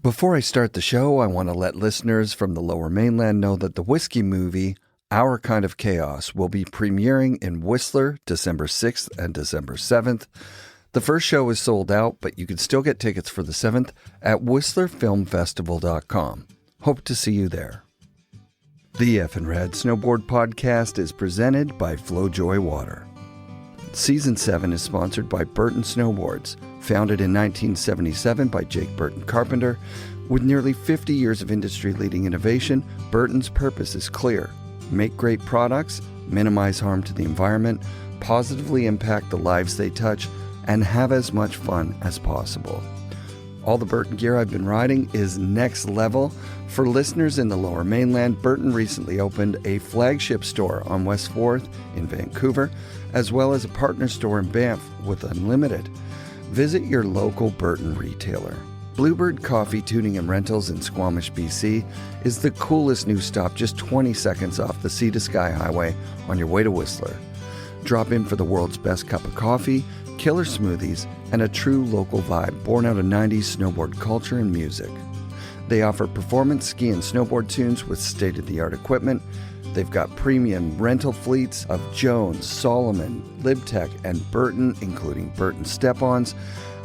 Before I start the show, I want to let listeners from the Lower Mainland know that the whiskey movie, Our Kind of Chaos, will be premiering in Whistler December 6th and December 7th. The first show is sold out, but you can still get tickets for the 7th at whistlerfilmfestival.com. Hope to see you there. The FNRad Snowboard Podcast is presented by Flojoy Water. Season 7 is sponsored by Burton Snowboards, founded in 1977 by Jake Burton Carpenter. With nearly 50 years of industry-leading innovation, Burton's purpose is clear: make great products, minimize harm to the environment, positively impact the lives they touch, and have as much fun as possible. All the Burton gear I've been riding is next level. For listeners in the Lower Mainland, Burton recently opened a flagship store on West 4th in Vancouver, as well as a partner store in Banff with Unlimited. Visit your local Burton retailer. Bluebird Coffee Tuning and Rentals in Squamish, BC is the coolest new stop just 20 seconds off the Sea to Sky Highway on your way to Whistler. Drop in for the world's best cup of coffee, killer smoothies, and a true local vibe born out of 90s snowboard culture and music. They offer performance ski and snowboard tunes with state-of-the-art equipment. They've got premium rental fleets of Jones, Solomon, Libtech, and Burton, including Burton Step-Ons.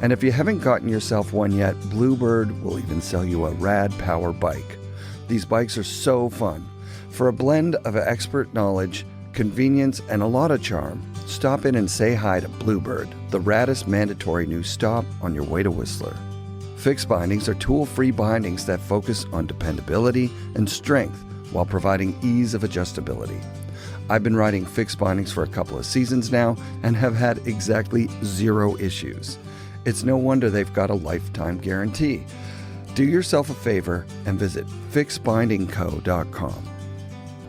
And if you haven't gotten yourself one yet, Bluebird will even sell you a rad power bike. These bikes are so fun. For a blend of expert knowledge, convenience, and a lot of charm, stop in and say hi to Bluebird, the raddest mandatory new stop on your way to Whistler. Fixed bindings are tool-free bindings that focus on dependability and strength while providing ease of adjustability. I've been riding fixed bindings for a couple of seasons now and have had exactly 0 issues. It's no wonder they've got a lifetime guarantee. Do yourself a favor and visit fixbindingco.com.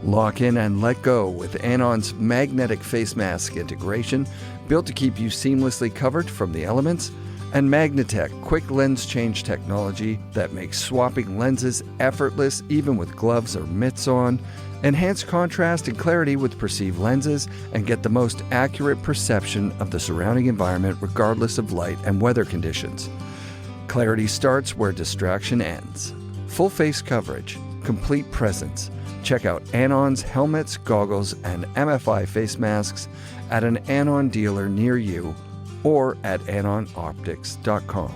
Lock in and let go with Anon's magnetic face mask integration, built to keep you seamlessly covered from the elements, and Magnatech quick lens change technology that makes swapping lenses effortless even with gloves or mitts on. Enhance contrast and clarity with perceived lenses and get the most accurate perception of the surrounding environment regardless of light and weather conditions. Clarity starts where distraction ends. Full face coverage, complete presence. Check out Anon's helmets, goggles, and MFI face masks at an Anon dealer near you or at AnonOptics.com.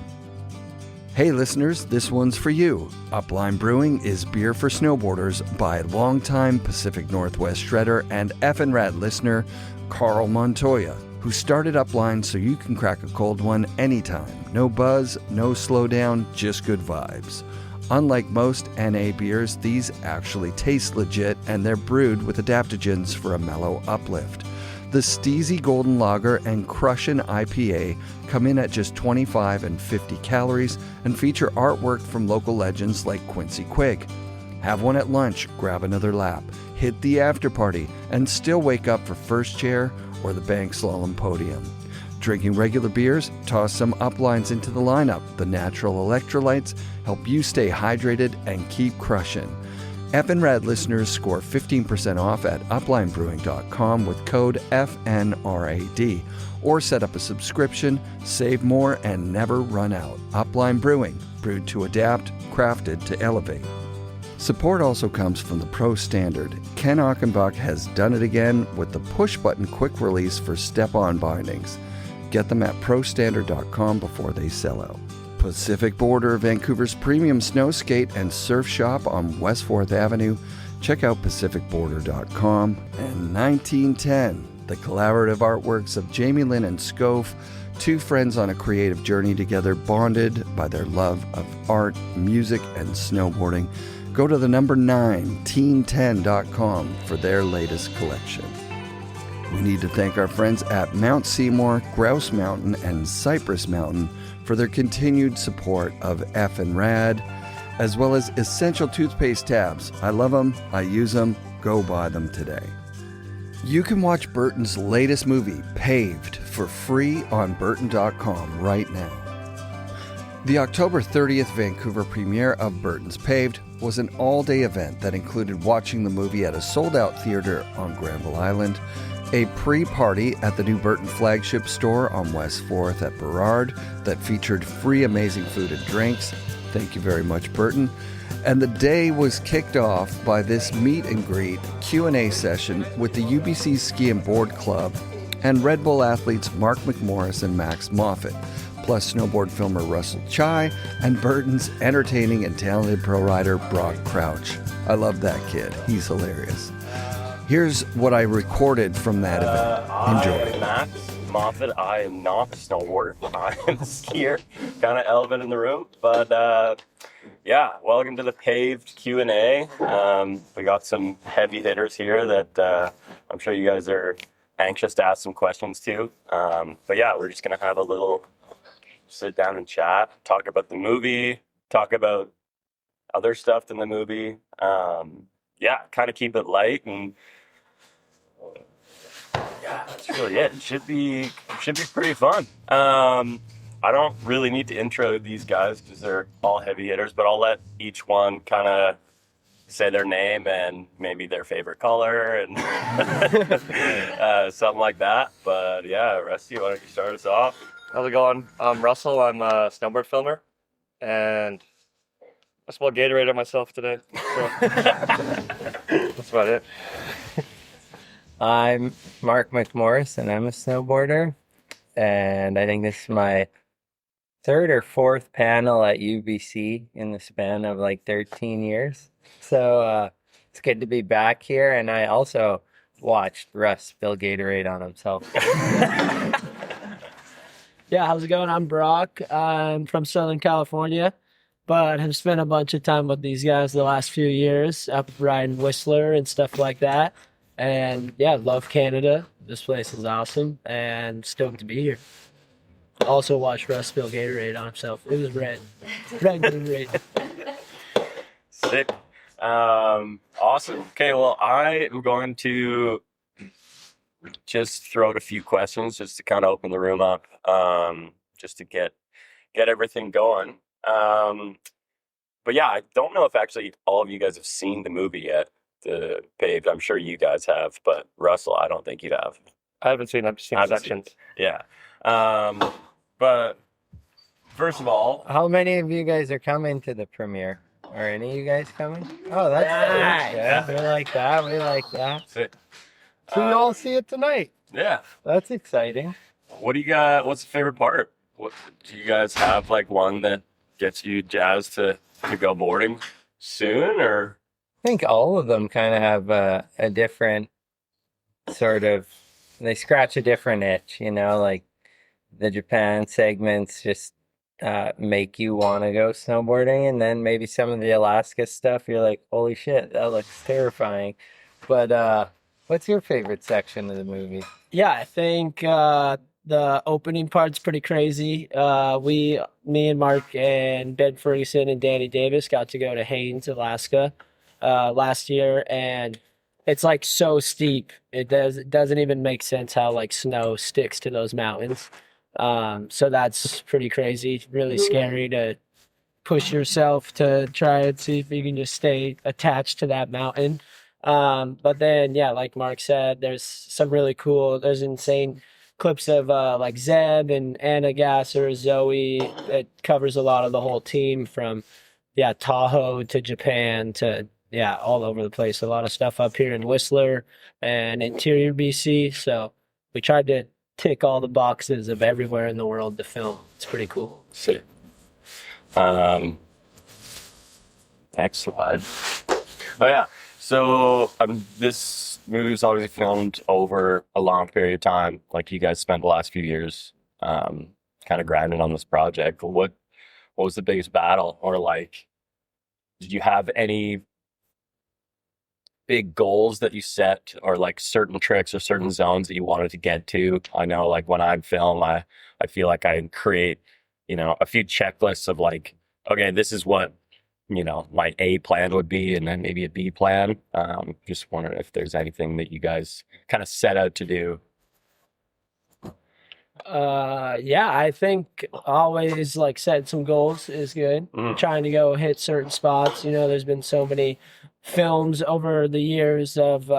Hey listeners, this one's for you. Upline Brewing is beer for snowboarders by longtime Pacific Northwest shredder and FNRad listener Carl Montoya, who started Upline so you can crack a cold one anytime. No buzz, no slowdown, just good vibes. Unlike most NA beers, these actually taste legit, and they're brewed with adaptogens for a mellow uplift. The Steezy Golden Lager and Crushin' IPA come in at just 25 and 50 calories and feature artwork from local legends like Quincy Quigg. Have one at lunch, grab another lap, hit the after party, and still wake up for first chair or the bank slalom podium. Drinking regular beers, toss some Uplines into the lineup. The natural electrolytes help you stay hydrated and keep crushing. FNRad listeners score 15% off at uplinebrewing.com with code FNRAD, or set up a subscription, save more, and never run out. Upline Brewing, brewed to adapt, crafted to elevate. Support also comes from the Pro Standard. Ken Achenbach has done it again with the push-button quick release for step-on bindings. Get them at prostandard.com before they sell out. Pacific Border, Vancouver's premium snow skate and surf shop on West 4th Avenue. Check out pacificborder.com. And 1910, the collaborative artworks of Jamie Lynn and Scof, two friends on a creative journey together, bonded by their love of art, music, and snowboarding. Go to the number 9teen10.com for their latest collection. We need to thank our friends at Mount Seymour, Grouse Mountain, and Cypress Mountain for their continued support of FNRad, as well as Essential Toothpaste tabs. I love them. I use them. Go buy them today. You can watch Burton's latest movie, Paved, for free on burton.com right now. The October 30th Vancouver premiere of Burton's Paved was an all-day event that included watching the movie at a sold-out theater on Granville Island, a pre-party at the new Burton flagship store on West 4th at Burrard that featured free amazing food and drinks, Thank you very much, Burton. And the day was kicked off by this meet and greet Q&A session with the UBC Ski and Board Club and Redbull athletes Mark McMorris and Max Moffat, plus snowboard filmer Russel Chai and Burton's entertaining and talented pro rider Brock Crouch. I love that kid. He's hilarious. Here's what I recorded from that event. Enjoy. I am Max Moffat. I am not a snowboarder. I am a skier. Kind of elephant in the room. But yeah, welcome to the Paved Q&A. We got some heavy hitters here that I'm sure you guys are anxious to ask some questions to. But yeah, we're just going to have a little sit down and chat, talk about the movie, talk about other stuff in the movie. Yeah, kind of keep it light, and yeah, that's really it. It should be pretty fun. I don't really need to intro these guys because they're all heavy hitters, but I'll let each one kind of say their name and maybe their favorite color and something like that. But yeah, Rusty, why don't you start us off? How's it going? I'm Russell. I'm a snowboard filmer, and I smell Gatorade on myself today. So that's about it. I'm Mark McMorris, and I'm a snowboarder, and I think this is my third or fourth panel at UBC in the span of like 13 years. So it's good to be back here, and I also watched Russ spill Gatorade on himself. Yeah, how's it going? I'm Brock. I'm from Southern California, but have spent a bunch of time with these guys the last few years, up riding Whistler and stuff like that. And yeah, love Canada. This place is awesome, and stoked to be here. Also watched Russ spill Gatorade on himself. It was red. Red Gatorade. Sick. Awesome. Okay, well, I am going to just throw out a few questions just to kind of open the room up, just to get everything going. But yeah, I don't know if actually all of you guys have seen the movie yet, the Paved. I'm sure you guys have, but Russell, I don't think you have. I haven't seen. I've seen sections. Yeah. But first of all, How many of you guys are coming to the premiere? Are any of you guys coming? Oh, that's nice. Yeah, we like that. We like that. sick. So you all see it tonight. Yeah. That's exciting. What do you got? What's the favorite part? What do you guys have, like one that gets you jazzed to go boarding soon, or? I think all of them kind of have a different sort of, they scratch a different itch, you know, like the Japan segments just make you want to go snowboarding. And then maybe some of the Alaska stuff, you're like, holy shit, that looks terrifying. But what's your favorite section of the movie? Yeah, I think the opening part's pretty crazy. Me and Mark and Ben Ferguson and Danny Davis got to go to Haines, Alaska last year, and it's like so steep. It doesn't even make sense how like snow sticks to those mountains. So that's pretty crazy. Really scary to push yourself to try and see if you can just stay attached to that mountain. But then, yeah, like Mark said, there's insane clips of like Zeb and Anna Gasser, Zoe. It covers a lot of the whole team from, yeah, Tahoe to Japan to, yeah, all over the place. A lot of stuff up here in Whistler and interior BC. So we tried to tick all the boxes of everywhere in the world to film. It's pretty cool. Sick. Next slide. Oh yeah. So this movie was obviously filmed over a long period of time. Like you guys spent the last few years, kind of grinding on this project. What was the biggest battle, or like, did you have any big goals that you set, or like certain tricks or certain zones that you wanted to get to? I know, like when I film, I feel like I create, a few checklists of like, okay, this is what, my A plan would be, and then maybe a B plan. Just wondering if there's anything that you guys kind of set out to do. Yeah, I think always like setting some goals is good. Trying to go hit certain spots. There's been so many films over the years of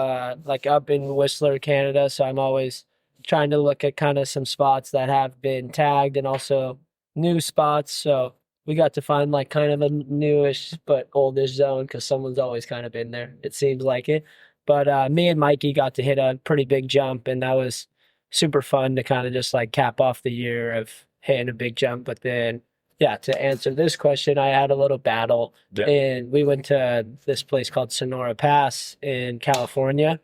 like up in Whistler, Canada. So I'm always trying to look at kind of some spots that have been tagged and also new spots. So we got to find like kind of a newish but oldish zone because someone's always kind of been there. It seems like it. But me and Mikey got to hit a pretty big jump, and that was super fun to kind of just like cap off the year of hitting a big jump. But then, yeah, to answer this question, I had a little battle, and we went to this place called Sonora Pass in California,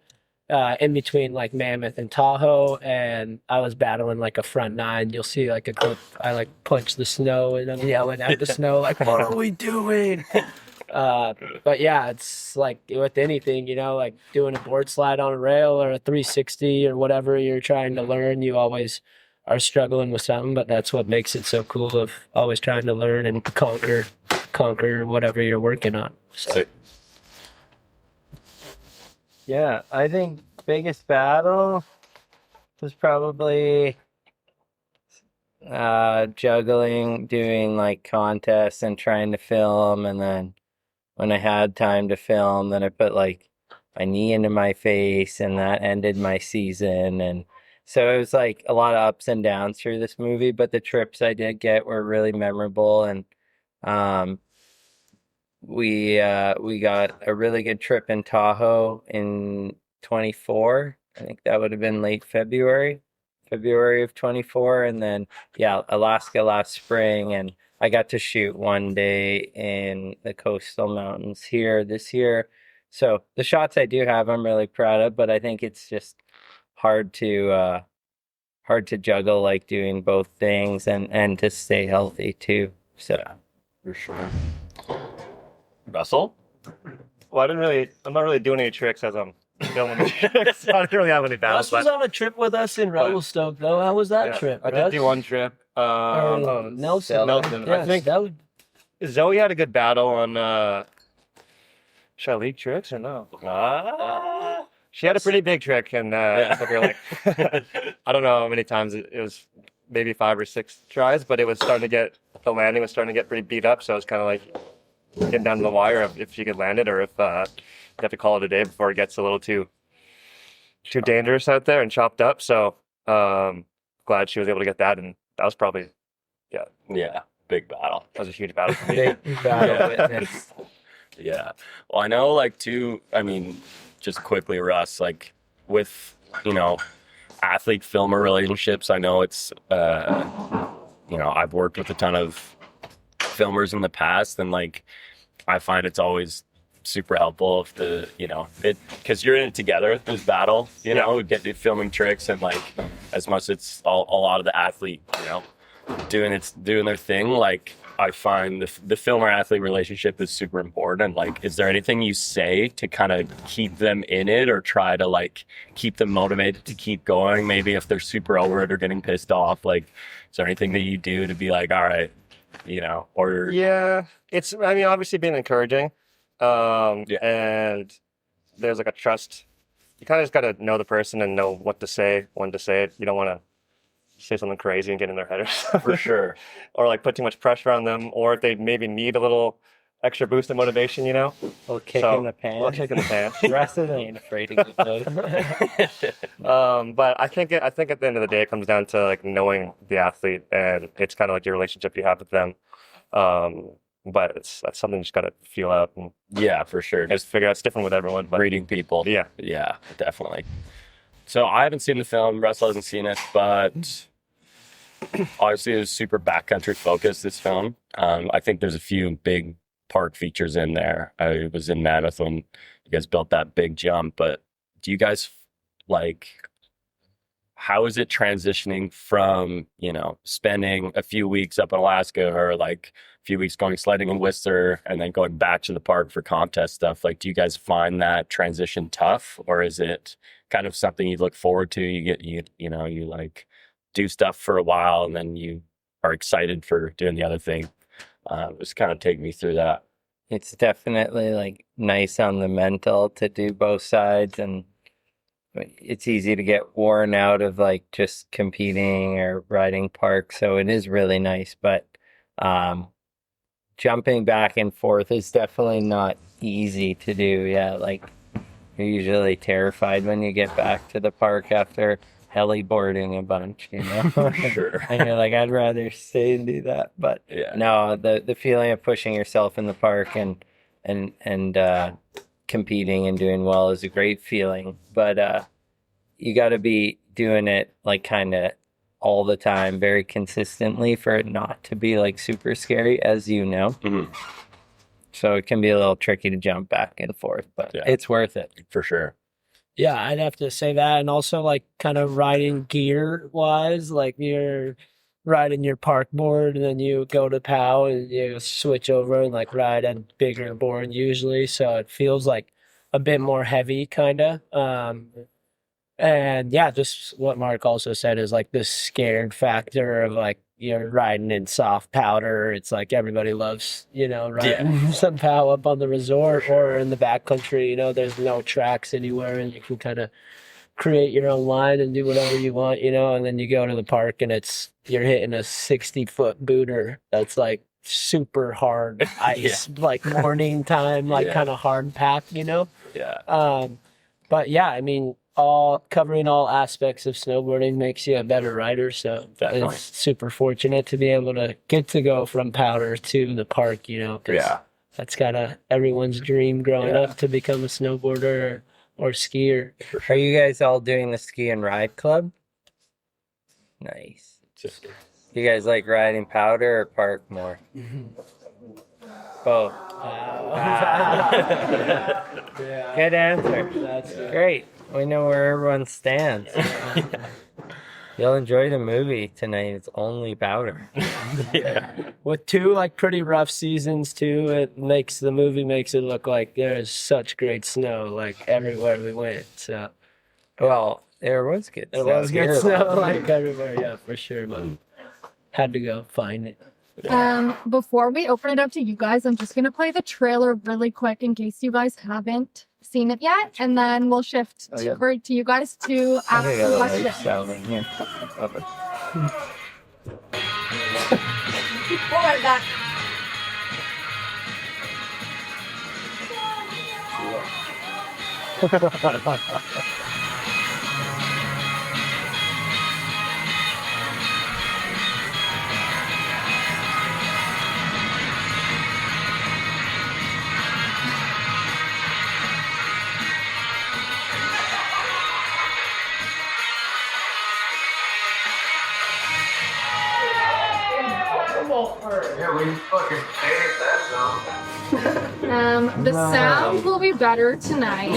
in between like Mammoth and Tahoe, and I was battling like a front nine. You'll see like a clip. I like punch the snow, and I'm yelling at the snow like, "What are we doing?" But yeah, it's like with anything, you know, like doing a board slide on a rail or a 360 or whatever you're trying to learn, you always are struggling with something, but that's what makes it so cool of always trying to learn and conquer whatever you're working on. So. Yeah, I think biggest battle was probably juggling, doing like contests and trying to film, and then when I had time to film, then I put like my knee into my face, and that ended my season. And so it was like a lot of ups and downs through this movie, but the trips I did get were really memorable. And we got a really good trip in Tahoe in 24. I think that would have been late February of 24. And then, yeah, Alaska last spring. And I got to shoot one day in the coastal mountains here this year. So the shots I do have, I'm really proud of, but I think it's just hard to juggle like doing both things and to stay healthy too. So For sure. Russell? Well, I'm not really doing any tricks as I'm filming the tricks. I don't really have any battles. Russ was on a trip with us in Revelstoke, though. How was that trip? I did do one trip. Nelson. I think that would. Zoe had a good battle on. Should I leak tricks or no? She had a pretty big trick, and I don't know how many times it was, maybe 5 or 6 tries, but it was starting to get the landing was starting to get pretty beat up. So it was kind of like getting down to the wire of if she could land it or if you have to call it a day before it gets a little too dangerous out there and chopped up. So glad she was able to get that, and that was probably big battle. that was a huge battle for me. big battle witness. Yeah. Well, I know, like, too, I mean, just quickly, Russ, like, with, athlete filmer relationships, I know it's, I've worked with a ton of filmers in the past, and, like, I find it's always super helpful if because you're in it together, this battle, get the filming tricks, and, like, as much as it's a lot of the athlete, doing their thing, like, I find the filmer-athlete relationship is super important. Like, is there anything you say to kind of keep them in it or try to, like, keep them motivated to keep going? Maybe if they're super over it or getting pissed off, like, is there anything that you do to be like, all right, or... Yeah, it's, obviously being encouraging. And there's like a trust. You kind of just got to know the person and know what to say, when to say it. You don't want to say something crazy and get in their head or something. For sure. Or like put too much pressure on them, or if they maybe need a little extra boost of motivation, A little kick in the pants. A little kick in the pants. Russell ain't afraid to get those. But I think at the end of the day, it comes down to like knowing the athlete, and it's kind of like your relationship you have with them. But that's something you just got to feel out and for sure. just figure out. It's different with everyone. But Reading people. Yeah, Definitely. So I haven't seen the film. Russell hasn't seen it, but obviously it was super backcountry focused, this film. I think there's a few big park features in there. I was in Mammoth when you guys built that big jump, but do you guys, like, how is it transitioning from, spending a few weeks up in Alaska or like a few weeks going sledding in Whistler and then going back to the park for contest stuff? Like, do you guys find that transition tough, or is it kind of something you look forward to? You like do stuff for a while and then you are excited for doing the other thing. Just kind of take me through that. It's definitely like nice on the mental to do both sides, and it's easy to get worn out of like just competing or riding park. So it is really nice, but jumping back and forth is definitely not easy to do. Yeah, like you're usually terrified when you get back to the park after heliboarding a bunch, you know? Sure. And you're like, I'd rather stay and do that. But Yeah. no, the feeling of pushing yourself in the park and competing and doing well is a great feeling. But you got to be doing it like kind of all the time, very consistently, for it not to be like super scary, as you know. Mhm. So it can be a little tricky to jump back and forth, but Yeah. it's worth it. For sure. Yeah, I'd have to say that. And also, like, kind of riding gear wise, like, you're riding your park board and then you go to POW and you switch over and, like, ride a bigger board usually. So it feels like a bit more heavy, kind of. And yeah, just what Mark also said is like this scared factor of like you're riding in soft powder. It's like everybody loves, riding some POW up on the resort or in the backcountry. There's no tracks anywhere and you can kind of create your own line and do whatever you want, and then you go to the park and you're hitting a 60-foot booter that's like super hard ice, like morning time, like kind of hard pack, Yeah. But yeah, I mean, covering all aspects of snowboarding makes you a better rider. So Definitely. it's super fortunate to be able to get to go from powder to the park, 'cause Yeah. that's kind of everyone's dream growing up to become a snowboarder or skier. Are you guys all doing the ski and ride club? Nice. Just You guys like riding powder or park more? Both. Yeah. Good answer. That's Great. We know where everyone stands. You'll enjoy the movie tonight. It's only powder. yeah. with two like pretty rough seasons too. The movie makes it look like there's such great snow like everywhere we went. So Well, there was good it snow was here. good snow like everywhere, yeah, for sure. But had to go find it. Before we open it up to you guys, I'm just gonna play the trailer really quick in case you guys haven't seen it yet, and then we'll shift over to you guys to ask I got the a light question. shower in here. Love it. We'll write that. The sound will be better tonight,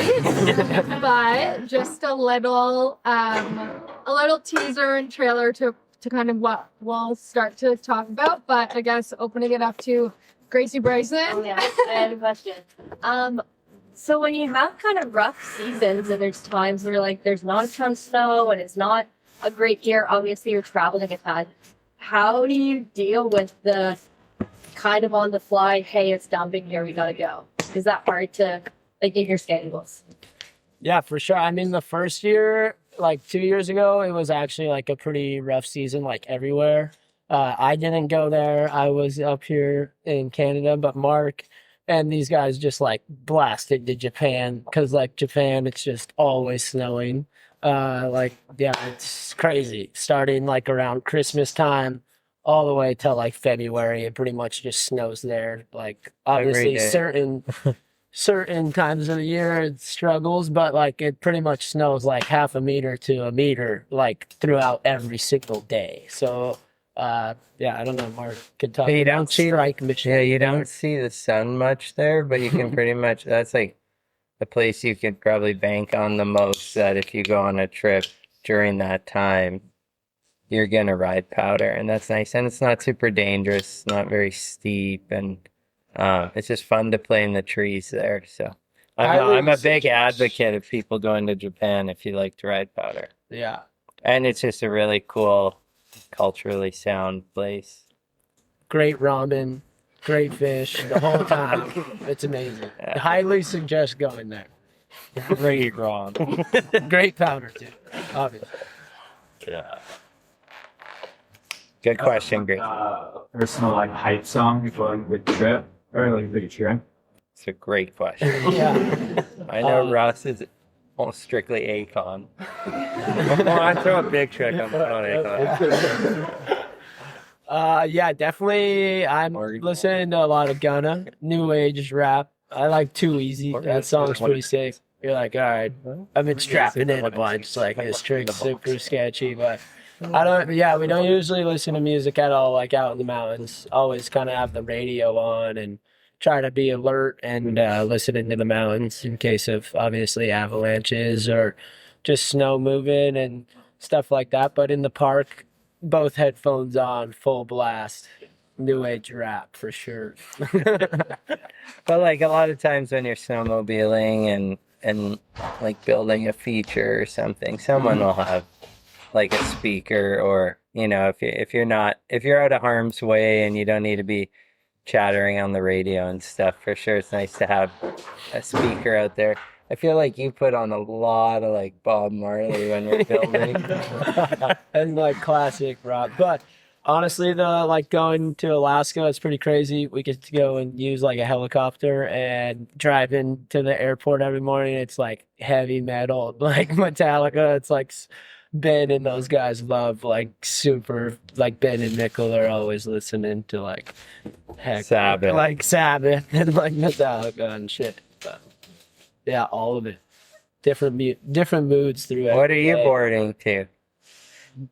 but just a little teaser and trailer to kind of what we'll start to talk about. But I guess opening it up to Gracie Bryson. Yeah, I had a question. So when you have kind of rough seasons and there's times where like there's not a ton of snow and it's not a great year, obviously you're traveling a ton. How do you deal with the kind of on the fly, hey, it's dumping here, we gotta go? Is that hard to like in your schedules? Yeah, for sure. I mean, the first year, like 2 years ago, it was actually like a pretty rough season, like everywhere. I didn't go there. I was up here in Canada, but Mark and these guys just like blasted to Japan because like Japan, it's just always snowing. It's crazy. Starting like around Christmas time all the way till like February, it pretty much just snows there. Like obviously certain times of the year it struggles, but like it pretty much snows like half a meter to a meter like throughout every single day. So I don't know, Mark could talk But you about don't see strike machine. Yeah, you don't see the sun much there, but you can pretty much, that's like the place you could probably bank on the most, that if you go on a trip during that time, you're going to ride powder, and that's nice. And it's not super dangerous, not very steep, and it's just fun to play in the trees there. So I'm a big advocate of people going to Japan if you like to ride powder. Yeah. And it's just a really cool, culturally sound place. Great ramen, great fish the whole time. It's amazing. Yeah. Highly suggest going there. Great wrong. Great powder too, obviously. Yeah. Good question, Greg. Personal like hype song before a big trip or like big trip. It's a great question. Yeah. I know Russ is almost strictly Akon. When I throw a big trick, I'm on Akon. Yeah, definitely. I'm listening to a lot of Gunna, new age rap. I like Too Easy. That song's pretty sick. You're like, all right, I've been strapping in a bunch. Like, this trick's super sketchy, but I don't. Yeah, we don't usually listen to music at all. Like out in the mountains, always kind of have the radio on and try to be alert and listening to the mountains in case of obviously avalanches or just snow moving and stuff like that. But in the park, both headphones on, full blast, new age rap for sure. But like a lot of times when you're snowmobiling and like building a feature or something, someone will have like a speaker, or if you're out of harm's way and you don't need to be chattering on the radio and stuff, for sure it's nice to have a speaker out there. I feel like you put on a lot of like Bob Marley when you're filming. And like classic rock. But honestly, like going to Alaska, it's pretty crazy. We get to go and use like a helicopter and drive into the airport every morning. It's like heavy metal, like Metallica. It's like Ben and those guys love like super, like Ben and Nickel are always listening to like Sabbath and like Metallica and shit. But yeah, all of it. Different moods throughout. What are you boarding to?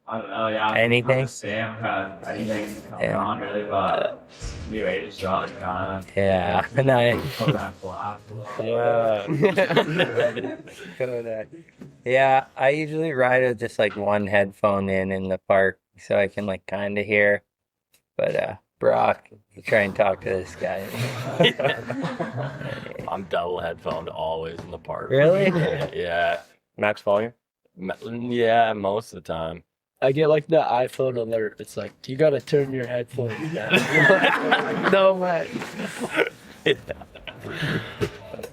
I don't know, yeah. Anything? Anything coming on really, but new age is drawing on. Yeah, nice. Yeah, I usually ride with just like one headphone in the park so I can like kind of hear. But Brock, you try and talk to this guy. I'm double headphoned always in the park. Really? Yeah. Max volume? Yeah, most of the time. I get like the iPhone alert. It's like, you gotta turn your headphones down. No way.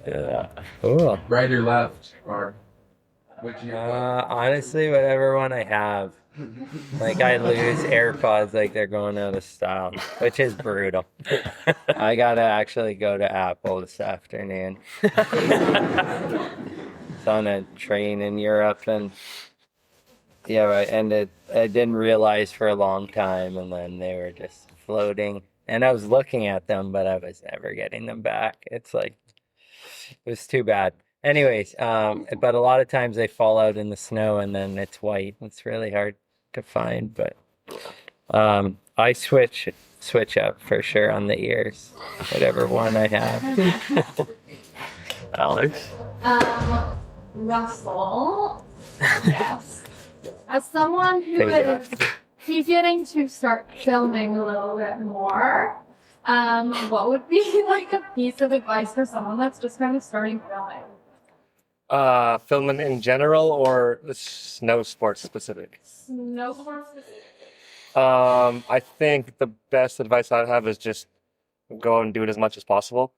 Yeah. Cool. Right or left, or would you? Honestly, whatever one I have. Like I lose AirPods like they're going out of style, which is brutal. I gotta actually go to Apple this afternoon. It's on a train in Europe, and I didn't realize for a long time, and then they were just floating, and I was looking at them, but I was never getting them back. It's like, it was too bad. Anyways, but a lot of times they fall out in the snow and then it's white. It's really hard to find, but I switch up for sure on the ears, whatever one I have. Alex? Russell. Yes. As someone who is beginning to start filming a little bit more, what would be like a piece of advice for someone that's just kind of starting filming? Filming in general or snow sports specific? Snow sports. I think the best advice I'd have is just go and do it as much as possible.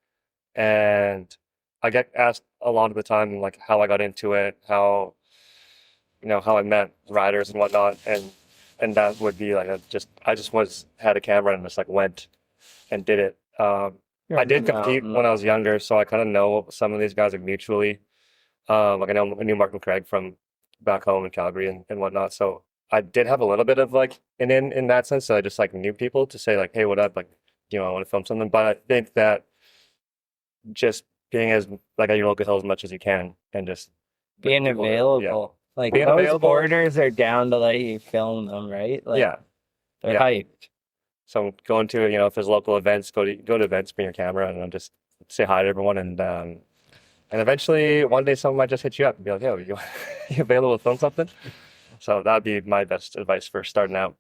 And I get asked a lot of the time, like how I got into it, how I met riders and whatnot, and that would be like I just had a camera and just like went and did it. I did compete when I was younger, so I kind of know some of these guys like mutually. Like I knew Mark McMorris from back home in Calgary and whatnot. So I did have a little bit of like an in that sense. So I just like knew people to say like, hey, what up? Like, I want to film something. But I think that just being as like at your local hill as much as you can and just being available. Yeah. Like being those available. boarders are down to let you film them, right? Like, yeah. They're hyped. So going to, if there's local events, go to events, bring your camera and just say hi to everyone. And eventually one day someone might just hit you up and be like, yo, you available to film something? So that'd be my best advice for starting out.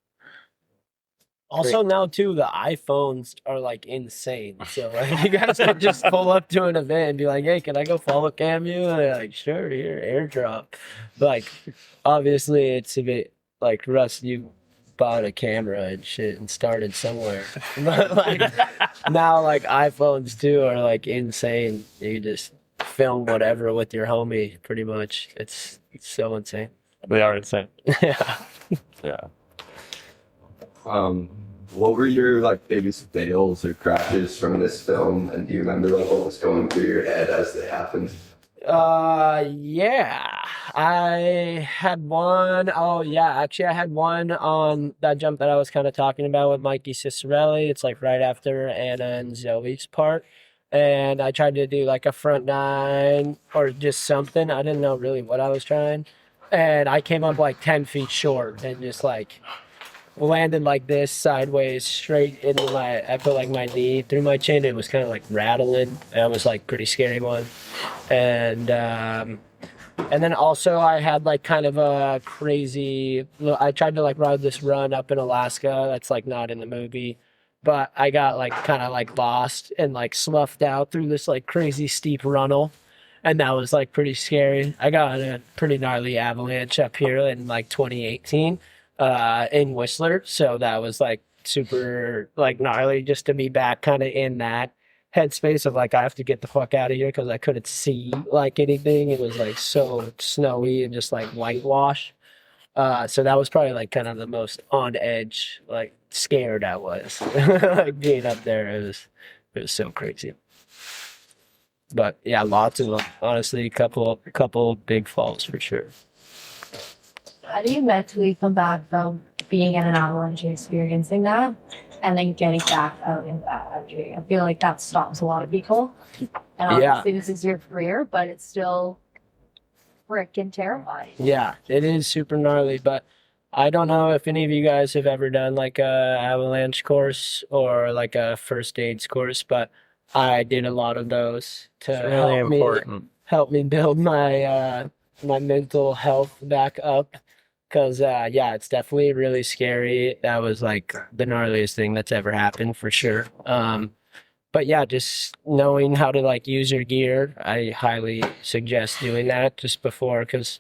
Also now too, the iPhones are like insane. So like you guys can just pull up to an event and be like, hey, can I go follow cam you? And they're like, sure, here, airdrop. Like obviously it's a bit like Russ, you bought a camera and shit and started somewhere. But like now like iPhones too are like insane. You just film whatever with your homie pretty much. It's so insane. They are insane. Yeah. Yeah. What were your like biggest fails or crashes from this film, and do you remember like what was going through your head as they happened? Yeah, I had one. Oh, yeah, actually, I had one on that jump that I was kind of talking about with Mikey Cicerelli. It's like right after Anna and Zoe's part. And I tried to do like a front nine or just something. I didn't know really what I was trying. And I came up like 10 feet short and just like landed like this sideways straight into I feel like my knee through my chin. It was kind of like rattling. That was like pretty scary one. And then also I had like kind of a crazy, I tried to like ride this run up in Alaska. That's like not in the movie, but I got like kind of like lost and like sloughed out through this like crazy steep runnel. And that was like pretty scary. I got a pretty gnarly avalanche up here in like 2018 in Whistler. So that was like super like gnarly just to be back kind of in that headspace of like I have to get the fuck out of here because I couldn't see like anything. It was like so snowy and just like whitewash. So that was probably like kind of the most on edge, like scared I was like being up there. It was so crazy. But yeah, lots of them. Honestly, a couple big falls for sure. How do you mentally come back from being in an avalanche and experiencing that and then getting back out in that country? I feel like that stops a lot of people. And obviously this is your career, but it's still freaking terrifying. Yeah, it is super gnarly, but I don't know if any of you guys have ever done like a avalanche course or like a first aids course, but I did a lot of those to help me build my my mental health back up. Cause yeah, it's definitely really scary. That was like the gnarliest thing that's ever happened for sure. But yeah, just knowing how to like use your gear, I highly suggest doing that just before, because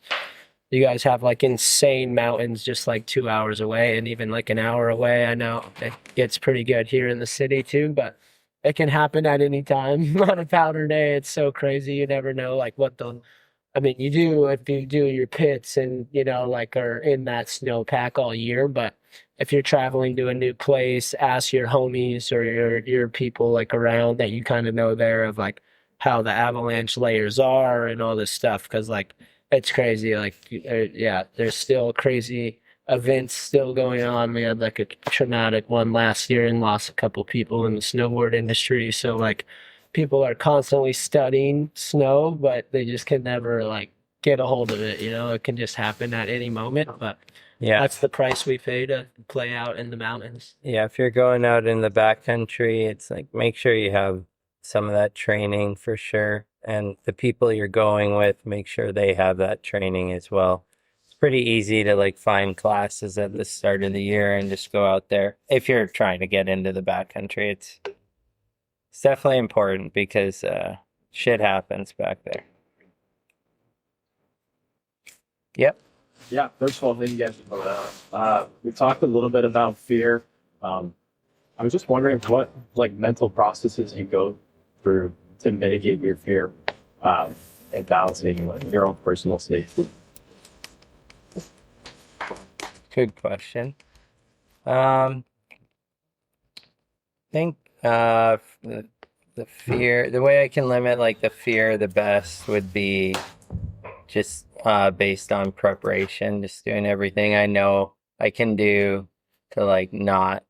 you guys have like insane mountains just like 2 hours away and even like an hour away. I know it gets pretty good here in the city too, but it can happen at any time on a powder day. It's so crazy. You never know like you do if you do your pits and, you know, like are in that snowpack all year. But if you're traveling to a new place, ask your homies or your people like around that you kind of know there of like how the avalanche layers are and all this stuff. Cause like, it's crazy. Like, yeah, there's still crazy events still going on. We had like a traumatic one last year and lost a couple people in the snowboard industry. So like people are constantly studying snow, but they just can never like get a hold of it. You know, it can just happen at any moment, but yeah, that's the price we pay to play out in the mountains. Yeah. If you're going out in the backcountry, it's like, make sure you have some of that training for sure. And the people you're going with, make sure they have that training as well. Pretty easy to like find classes at the start of the year and just go out there. If you're trying to get into the backcountry, it's definitely important because shit happens back there. Yep. Yeah, first of all, thank you guys for we talked a little bit about fear. I was just wondering what like mental processes you go through to mitigate your fear and balancing like, your own personal safety. Good question. I think the fear, the way I can limit like the fear the best would be just based on preparation, just doing everything I know I can do to like not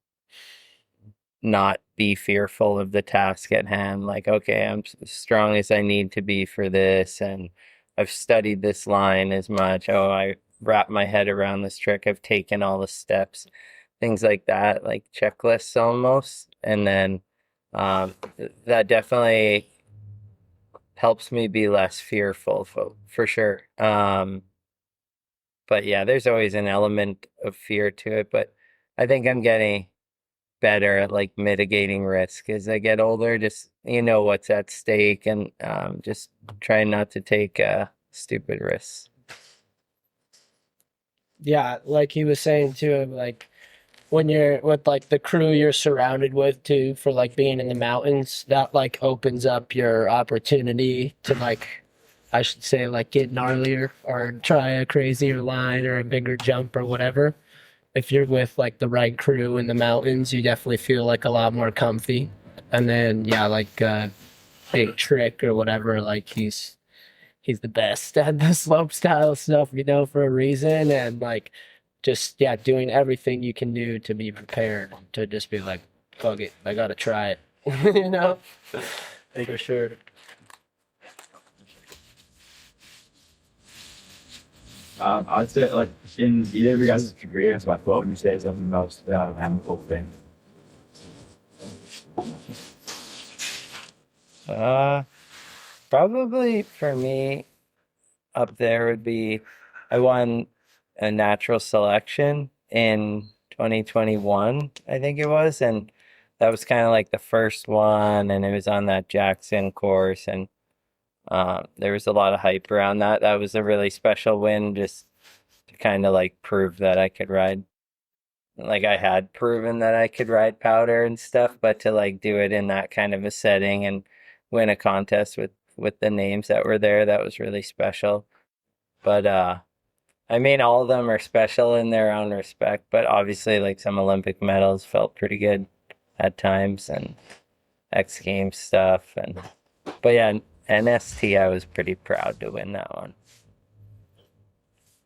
be fearful of the task at hand. Like, okay, I'm as strong as I need to be for this, and I've studied this line as much. Oh, I wrap my head around this trick. I've taken all the steps, things like that, like checklists almost. And then that definitely helps me be less fearful for sure. But yeah, there's always an element of fear to it, but I think I'm getting better at like mitigating risk as I get older. Just, you know, what's at stake, and just trying not to take stupid risks. Yeah, like he was saying too, like when you're with like the crew you're surrounded with too, for like being in the mountains, that like opens up your opportunity to like, I should say, like get gnarlier or try a crazier line or a bigger jump or whatever. If you're with like the right crew in the mountains, you definitely feel like a lot more comfy. And then yeah, like big trick or whatever, like he's he's the best at the slope style stuff, for a reason. And like, just, doing everything you can do to be prepared to just be like, fuck it, I got to try it, for sure. I'd say, like, in either of you guys' experience, what would you say is the most memorable thing? Probably for me, up there would be I won a natural selection in 2021, I think it was, and that was kind of like the first one, and it was on that Jackson course, and there was a lot of hype around that. That was a really special win, just to kind of like prove that I could ride. Like I had proven that I could ride powder and stuff, but to like do it in that kind of a setting and win a contest with the names that were there, that was really special. But I mean, all of them are special in their own respect, but obviously like some Olympic medals felt pretty good at times, and X Games stuff, but yeah, NST, I was pretty proud to win that one.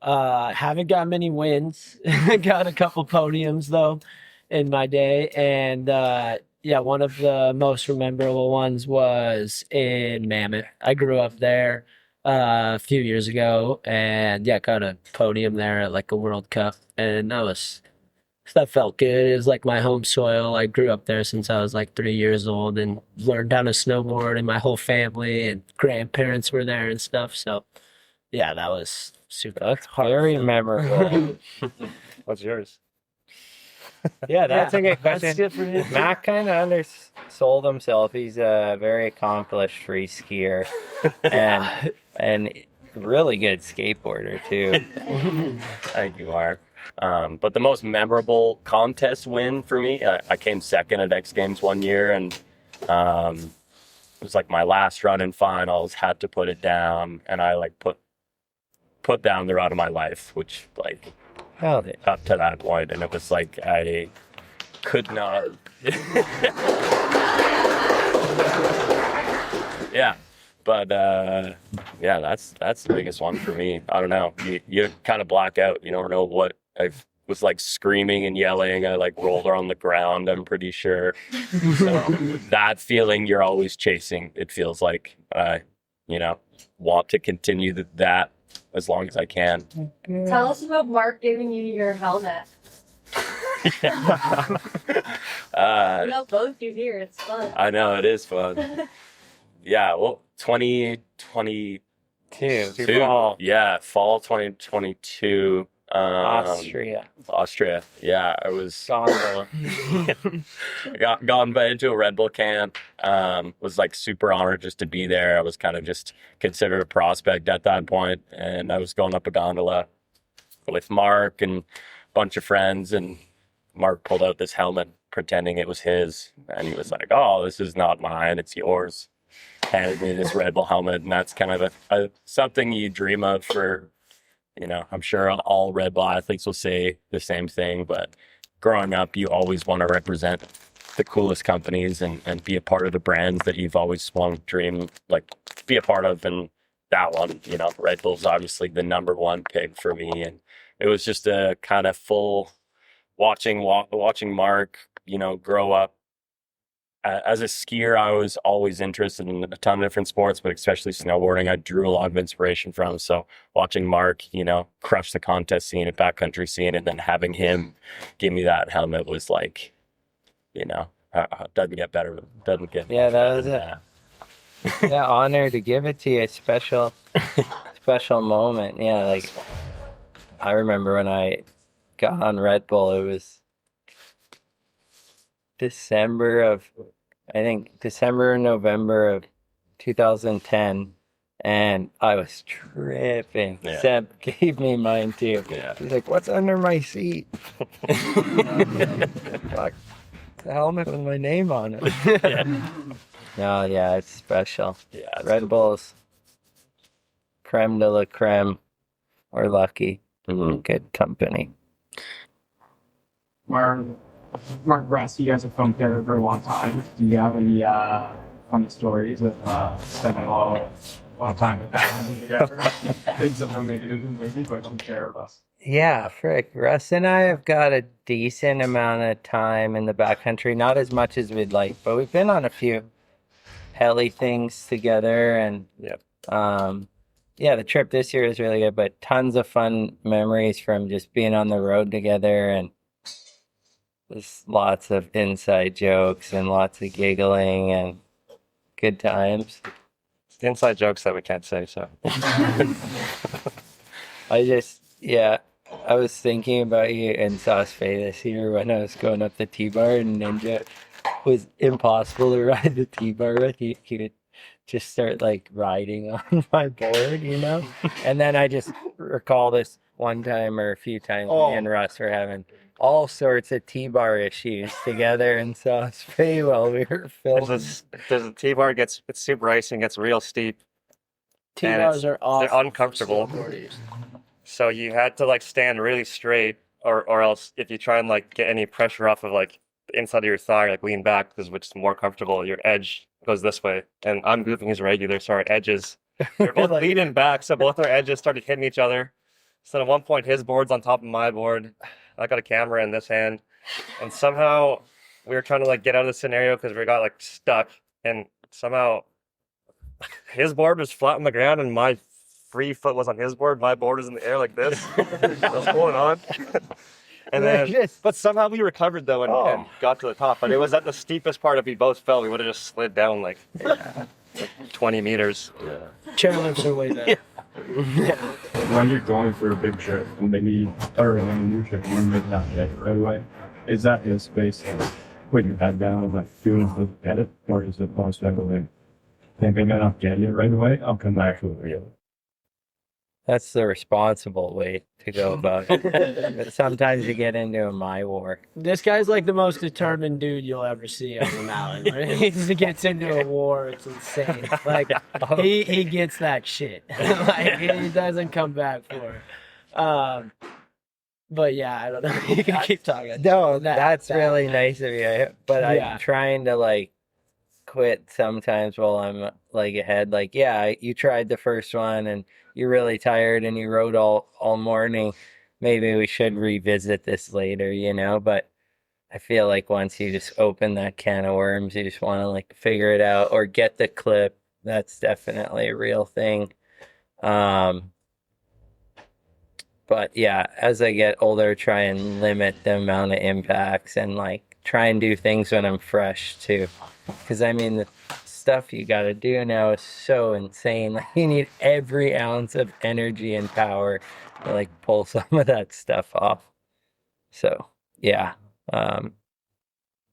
Haven't got many wins. Got a couple podiums though in my day, and one of the most memorable ones was in Mammoth. I grew up there a few years ago, and got a podium there at like a World Cup, and that felt good. It was like my home soil. I grew up there since I was like 3 years old and learned how to snowboard, and my whole family and grandparents were there and stuff. So that was super. That's very memorable. What's yours? Yeah, that's a good question. That's good for him. Matt kind of undersold himself. He's a very accomplished free skier and really good skateboarder too. Thank you, Mark. But the most memorable contest win for me, I came second at X Games one year, and it was like my last run in finals, had to put it down, and I like put down the run of my life, which like Held it. up to that point, and it was like I could not. Yeah. But that's the biggest one for me. I don't know. You kind of black out. You don't know what I was like screaming and yelling. I like rolled on the ground, I'm pretty sure. So that feeling you're always chasing. It feels like want to continue that as long as I can. Tell us about Mark giving you your helmet. Both you here. It's fun. I know, it is fun. Yeah, well, 2022. Fall 2022. Austria. Yeah, I was Gondola. gone into a Redbull camp. Was like super honored just to be there. I was kind of just considered a prospect at that point, and I was going up a gondola with Mark and a bunch of friends, and Mark pulled out this helmet pretending it was his, and he was like, "Oh, this is not mine, it's yours." Handed me this Redbull helmet, and that's kind of a something you dream of for, I'm sure all Redbull athletes will say the same thing, but growing up, you always want to represent the coolest companies and be a part of the brands that you've always wanted to dream, like be a part of. And that one, Red Bull's obviously the number one pick for me. And it was just a kind of full watching Mark, grow up. As a skier, I was always interested in a ton of different sports, but especially snowboarding, I drew a lot of inspiration from. So watching Mark, crush the contest scene and backcountry scene, and then having him give me that helmet was like, doesn't get better. Doesn't get that was it. Yeah, honor to give it to you. Special moment. Yeah, like I remember when I got on Red Bull, it was December or November of 2010, and I was tripping. Yeah. Seb gave me mine too. Yeah. He's like, "What's under my seat?" Fuck, the helmet with my name on it. No, it's special. Yeah, Red Bull's creme de la creme. We're lucky. Mhm. Good company. Mark, Russ, you guys have filmed together for a long time. Do you have any funny stories of spending a lot of a lot of time with that together. Things that we do in the movie, but don't care of us. Yeah, frick. Russ and I have got a decent amount of time in the backcountry, not as much as we'd like, but we've been on a few heli things together, and Yep. yeah, the trip this year was really good, but tons of fun memories from just being on the road together, and there's lots of inside jokes and lots of giggling and good times. Inside jokes that we can't say, so. Yeah, I was thinking about you in Sauce Bay this year when I was going up the T-bar, and Ninja was impossible to ride the T-bar with. He would just start like riding on my board, you know? And then I just recall this one time or a few times me and Russ were having all sorts of T-bar issues together in Sauce Bay while we were filming. There's a T-bar, it's super icy and gets real steep. T-bars are awful. They're uncomfortable. So you had to like stand really straight, or else if you try and like get any pressure off of like the inside of your thigh, like lean back, because which is more comfortable, your edge goes this way. And I'm goofing his regular, so our edges, they're both Like- leaning back, so both our edges started hitting each other. So at one point his board's on top of my board. I got a camera in this hand, and somehow we were trying to like get out of the scenario because we got like stuck, and somehow his board was flat on the ground and my free foot was on his board. My board was in the air like this. I was holding on. And then, but somehow we recovered though and got to the top. But it was at the steepest part. If we both fell, we would have just slid down like 20 meters. Chairlifts are way better. When you're going for a big trip and maybe or on a new trip, you make not get it right away. Is that your space to put your head down and like feeling to get it, or is it most like think I may not get it right away? I'll come back to it. That's the responsible way to go about it. But sometimes you get into a my war. This guy's like the most determined dude you'll ever see on the mountain. When he gets into a war, it's insane. Like he gets that shit. Like he doesn't come back for it. But yeah, I don't know. You can keep talking. No, that's really nice of you. But Yeah. I'm trying to like quit sometimes while I'm like ahead. Like, yeah, you tried the first one and you're really tired and you rode all morning. Maybe we should revisit this later, you know? But I feel like once you just open that can of worms, you just want to like figure it out or get the clip. That's definitely a real thing. But yeah, as I get older, try and limit the amount of impacts and like try and do things when I'm fresh too. Because I mean, the stuff you got to do now is so insane. Like you need every ounce of energy and power to like pull some of that stuff off. So yeah, I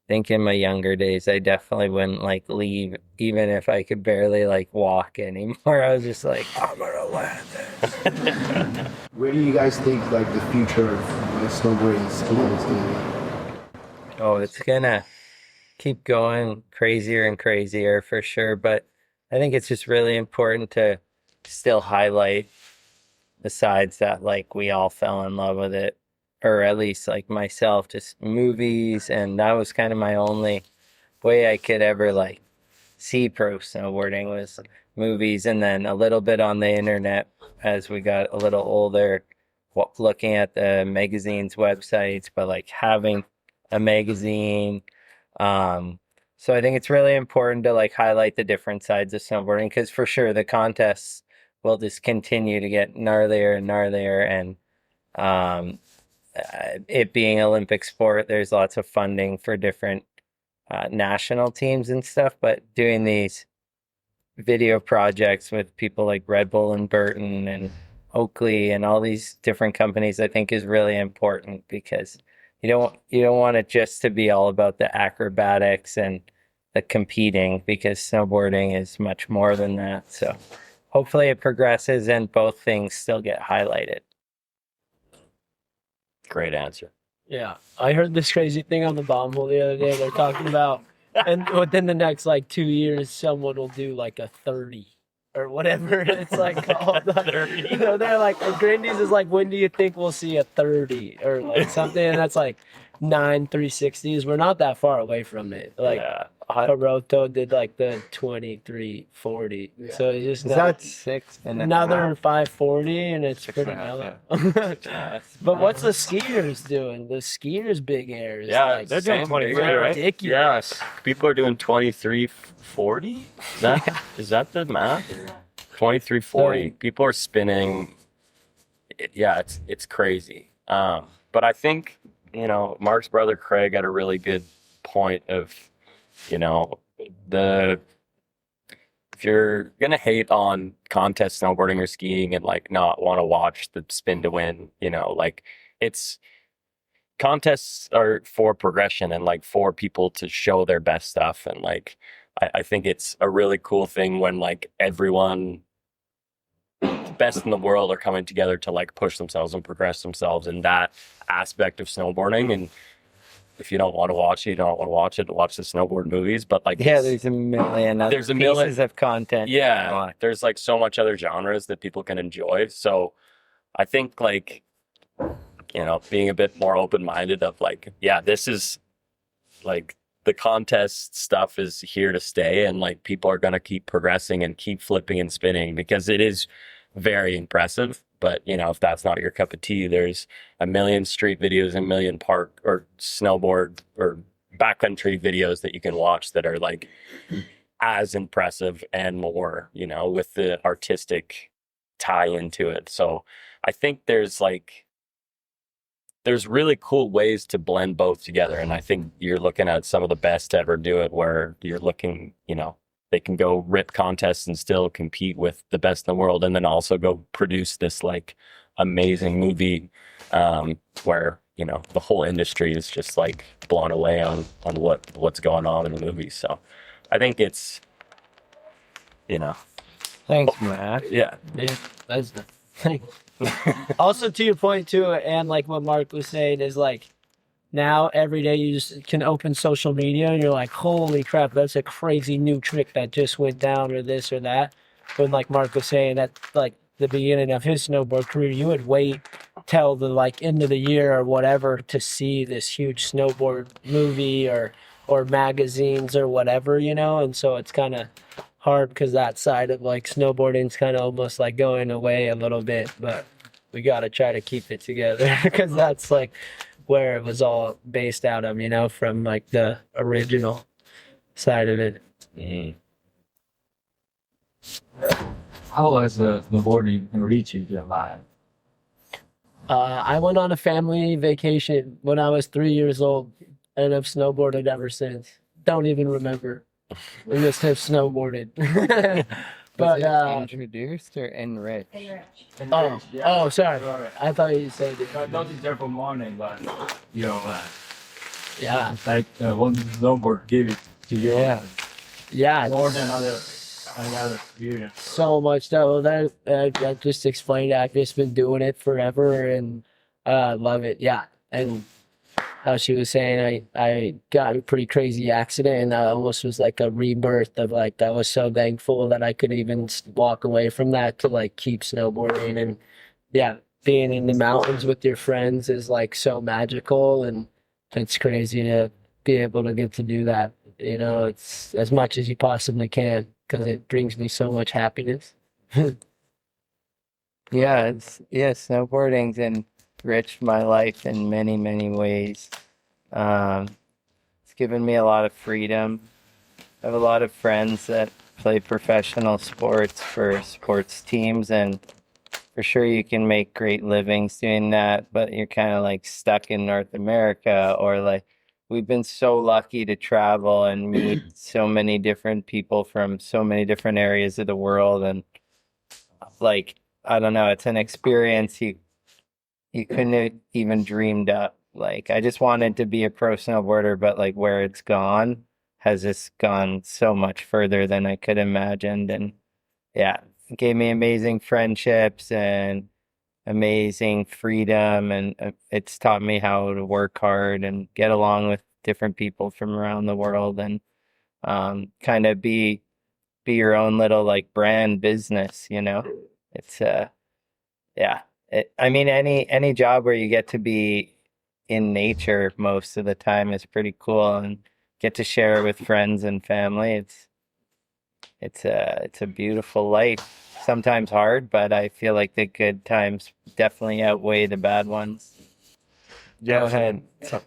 think in my younger days, I definitely wouldn't like leave, even if I could barely like walk anymore. I was just like, I'm gonna land this. Where do you guys think like the future of snowboarding and skiing is going to be? Oh, it's gonna keep going crazier and crazier for sure. But I think it's just really important to still highlight the sides that like we all fell in love with it, or at least like myself, just movies. And that was kind of my only way I could ever like see pro snowboarding was movies, and then a little bit on the internet as we got a little older, looking at the magazine's websites, but like having a magazine. So I think it's really important to like highlight the different sides of snowboarding, because for sure the contests will just continue to get gnarlier and gnarlier, and it being Olympic sport, there's lots of funding for different national teams and stuff, but doing these video projects with people like Redbull and Burton and Oakley and all these different companies, I think is really important, because you don't want it just to be all about the acrobatics and the competing, because snowboarding is much more than that. So hopefully it progresses and both things still get highlighted. Great answer. Yeah, I heard this crazy thing on the bomb hole the other day. They're talking about, and within the next like 2 years, someone will do like a 30 or whatever it's like called. 30. You know, they're like, Grandy's is like, when do you think we'll see a 30 or like something? And that's like 9 360s. We're not that far away from it. Like, Yeah. Hiroto did like the 2340. Yeah. So it's just Is that 6.5? another 540, and it's pretty 6.5, mellow. Yeah. But what's the skiers doing? The skiers' big air is Yeah, like they're doing same 23, here, right? ridiculous. Yes, people are doing 2340. Is that the math? 2340. People are spinning. Yeah, it's crazy. But I think Mark's brother Craig had a really good point of the if you're gonna hate on contest snowboarding or skiing and like not want to watch the spin to win, like it's contests are for progression and like for people to show their best stuff. And like I think it's a really cool thing when like everyone the best in the world are coming together to like push themselves and progress themselves in that aspect of snowboarding. And if you don't want to watch it, you don't want to watch it. Watch the snowboard movies, but like Yeah, there's a million other pieces of content. Yeah, there's like so much other genres that people can enjoy. So I think like being a bit more open-minded of like, yeah, this is like the contest stuff is here to stay, and like people are going to keep progressing and keep flipping and spinning because it is very impressive. But if that's not your cup of tea, there's a million street videos, a million park or snowboard or backcountry videos that you can watch that are like as impressive and more, with the artistic tie into it. So I think there's really cool ways to blend both together. And I think you're looking at some of the best to ever do it, where you're looking, they can go rip contests and still compete with the best in the world, and then also go produce this like amazing movie where, the whole industry is just like blown away on what's going on in the movie. So I think it's, Thanks, Matt. yeah. Yeah, that's the thing. Also, to your point too, and like what Mark was saying is like now every day you just can open social media and you're like, holy crap, that's a crazy new trick that just went down, or this or that. When like Mark was saying at like the beginning of his snowboard career, you would wait till the like end of the year or whatever to see this huge snowboard movie or magazines or whatever, and so it's kind of hard because that side of like snowboarding's kind of almost like going away a little bit, but we got to try to keep it together because that's like where it was all based out of, from like the original side of it. Mhm. How was snowboarding reaching your life? I went on a family vacation when I was 3 years old and I've snowboarded ever since. Don't even remember. We just have snowboarded. But Introduced or enriched? oh, sorry. I thought you said it. Not there for morning, but Yeah, like one snowboard give it to you. yeah. More than another experience. So much though. That I just explained. I've just been doing it forever and love it. Yeah, and how she was saying, I got a pretty crazy accident, and that almost was like a rebirth of like, I was so thankful that I could even walk away from that to like keep snowboarding. And yeah, being in the mountains with your friends is like so magical, and it's crazy to be able to get to do that. It's as much as you possibly can because it brings me so much happiness. Snowboarding's enriched my life in many, many ways. It's given me a lot of freedom. I have a lot of friends that play professional sports for sports teams, and for sure you can make great livings doing that, but you're kind of like stuck in North America, or like we've been so lucky to travel and meet so many different people from so many different areas of the world, and like I don't know, it's an experience you couldn't have even dreamed up. Like I just wanted to be a pro snowboarder, but like where it's gone has just gone so much further than I could imagined. And yeah, it gave me amazing friendships and amazing freedom, and it's taught me how to work hard and get along with different people from around the world, and kind of be your own little like brand business. It's I mean, any job where you get to be in nature most of the time is pretty cool, and get to share it with friends and family. It's a beautiful life. Sometimes hard, but I feel like the good times definitely outweigh the bad ones. Go ahead.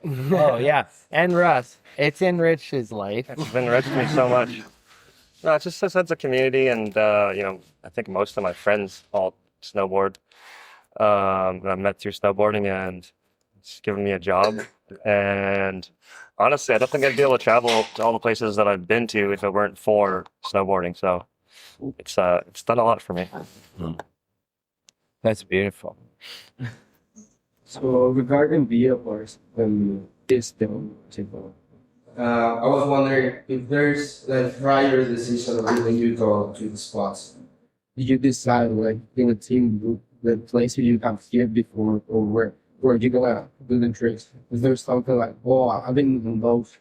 Oh yeah, and Russ, it's enriched his life. It's enriched me so much. No, it's just a sense of community, and I think most of my friends all snowboard. That I met through snowboarding, and it's given me a job. And honestly, I don't think I'd be able to travel to all the places that I've been to if it weren't for snowboarding. So it's done a lot for me. That's beautiful. So regarding vehicles this film, I was wondering if there's like prior decision of when you go to the spots, did you decide like in a team group the place you have here before or where you gonna do the tricks? Is there something like, oh, I've been in those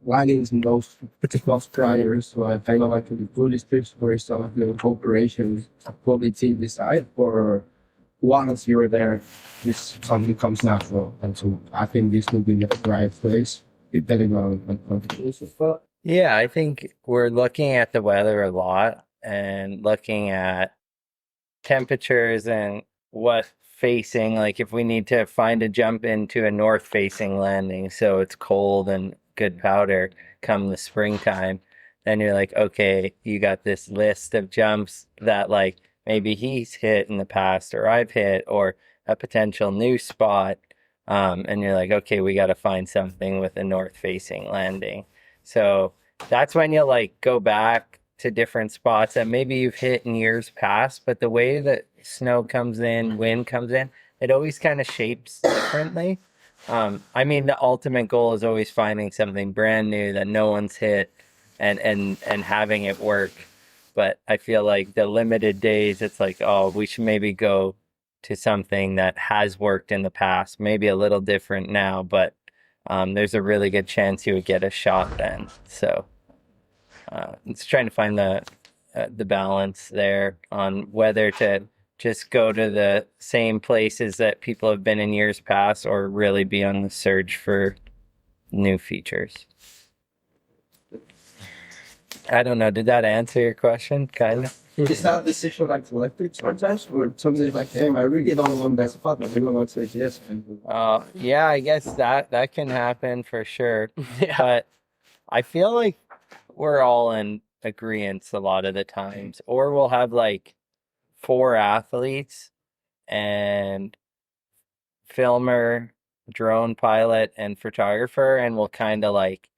landings in those particular priors, so I kind of like to do these trips where it's some little cooperation probably team decide, or once you're there, this something comes natural, and so I think this will be the right place depending on contributions. Yeah, I think we're looking at the weather a lot and looking at temperatures and what facing, like if we need to find a jump into a north facing landing so it's cold and good powder come the springtime, then you're like, okay, you got this list of jumps that like maybe he's hit in the past or I've hit or a potential new spot. And you're like, okay, we got to find something with a north facing landing. So that's when you'll like go back to different spots that maybe you've hit in years past, but the way that snow comes in, wind comes in, it always kind of shapes differently. I mean, the ultimate goal is always finding something brand new that no one's hit and having it work. But I feel like the limited days, it's like, oh, we should maybe go to something that has worked in the past, maybe a little different now, but there's a really good chance you would get a shot then. So it's trying to find the balance there on whether to just go to the same places that people have been in years past or really be on the search for new features. I don't know. Did that answer your question? Kind of. Is that decision like collective sometimes, or something like, hey, I really don't want that spot, but everyone wants to say yes? Yeah, I guess that can happen for sure. But I feel like we're all in agreement a lot of the times, or we'll have like 4 athletes and filmer, drone pilot, and photographer, and we'll kind of like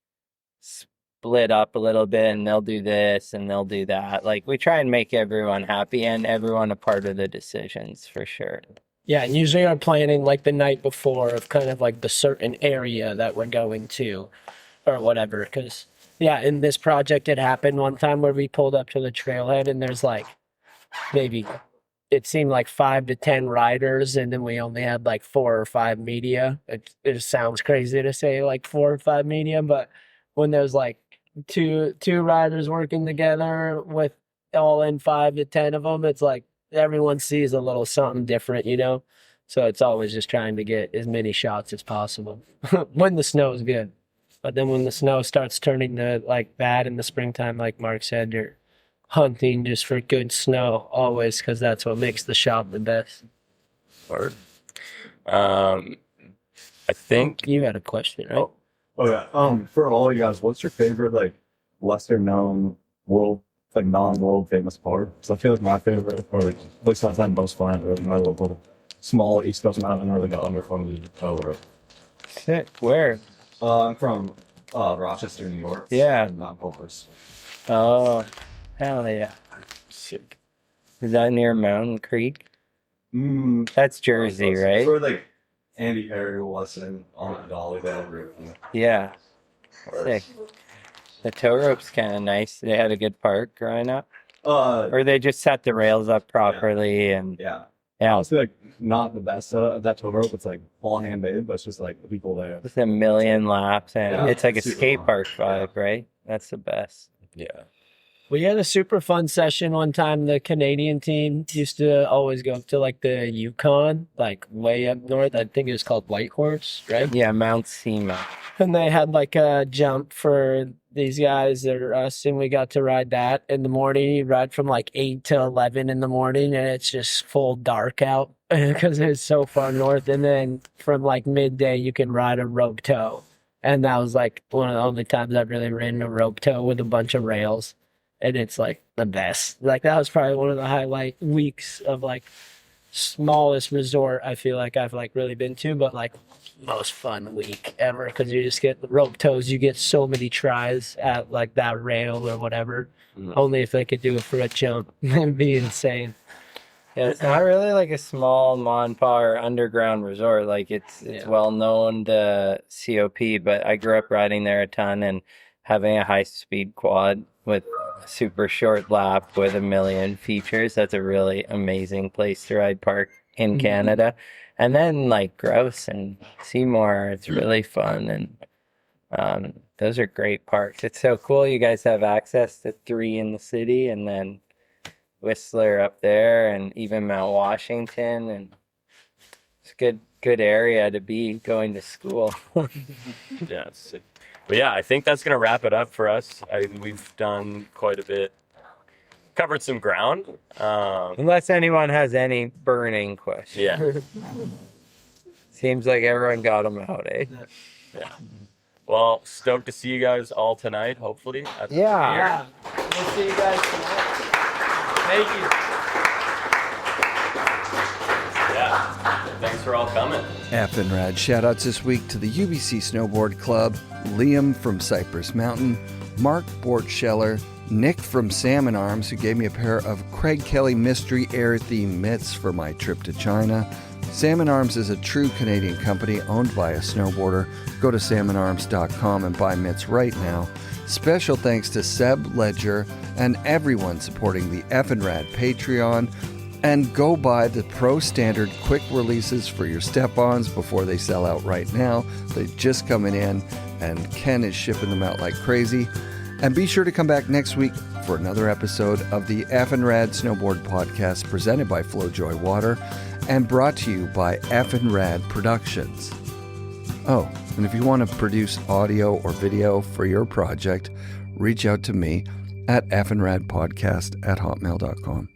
split up a little bit, and they'll do this and they'll do that. Like we try and make everyone happy and everyone a part of the decisions for sure. Yeah, and usually I'm planning like the night before of kind of like the certain area that we're going to or whatever. Because, yeah, in this project, it happened one time where we pulled up to the trailhead and there's like maybe it seemed like 5 to 10 riders, and then we only had like 4 or 5 media. It sounds crazy to say like 4 or 5 media, but when there's like two riders working together with all in 5 to 10 of them, it's like everyone sees a little something different, you know? So it's always just trying to get as many shots as possible when the snow is good. But then when the snow starts turning to like bad in the springtime, like Mark said, you're hunting just for good snow always, because that's what makes the shot the best. Word. I think You had a question, right? Oh yeah. For all you guys, what's your favorite like lesser known world, like non-world famous park? Because I feel like my favorite, or like, at least I've had most fun at my local small East Coast mountain, or like the under the Tower. Sick. Where? I'm from Rochester, New York. Yeah. Mount Pulvers. Oh, hell yeah. Sick. Is that near Mountain Creek? Mm, That's Jersey, right? Where like Andy Perry was in on the Dolly Dale route. Yeah. Sick. The tow rope's kind of nice. They had a good park growing up. Or they just set the rails up properly and Yeah. yeah. Honestly, like not the best of that tow rope. It's like all handmade, but it's just like the people there. With a million laps and Yeah, it's like a super skate fun. park vibe, right? That's the best. yeah. We had a super fun session one time. The Canadian team used to always go up to like the Yukon, like way up north. I think it was called Whitehorse, right? Yeah, Mount Seymour. And they had like a jump for these guys or us, and we got to ride that in the morning. You ride from like 8 to 11 in the morning, and it's just full dark out because it's so far north. And then from like midday, you can ride a rope tow. And that was like one of the only times I've really ridden a rope tow with a bunch of rails. And it's like the best. Like that was probably one of the highlight weeks of like smallest resort I feel like I've like really been to, but like most fun week ever because you just get the rope tows. You get so many tries at like that rail or whatever. Only if they could do it for a jump. It'd be insane. Yeah, it's not really like a small Monpa or underground resort. Like it's well known to COP, but I grew up riding there a ton and having a high speed quad with a super short lap with a million features. That's a really amazing place to ride park in Canada. And then like Grouse and Seymour, it's really fun. And those are great parks. It's so cool. You guys have access to 3 in the city and then Whistler up there and even Mount Washington. And it's a good area to be going to school. Yeah, but yeah, I think that's gonna wrap it up for us. We've done quite a bit, covered some ground. Unless anyone has any burning questions. Yeah. Seems like everyone got them out, eh? Yeah. Well, stoked to see you guys all tonight, hopefully. At the Yeah. We'll see you guys tonight. Thank you. Yeah. Thanks for all coming. FNRad shoutouts this week to the UBC Snowboard Club, Liam from Cypress Mountain, Mark Bortscheller, Nick from Salmon Arms, who gave me a pair of Craig Kelly Mystery Air themed mitts for my trip to China. Salmon Arms is a true Canadian company owned by a snowboarder. Go to salmonarms.com and buy mitts right now. Special thanks to Seb Ledger and everyone supporting the FNRad Patreon. And go buy the Pro Standard quick releases for your step-ons before they sell out right now. They're just coming in, and Ken is shipping them out like crazy. And be sure to come back next week for another episode of the FNRad Snowboard Podcast presented by Flojoy Water and brought to you by FNRad Productions. Oh, and if you want to produce audio or video for your project, reach out to me at fnradpodcast@hotmail.com.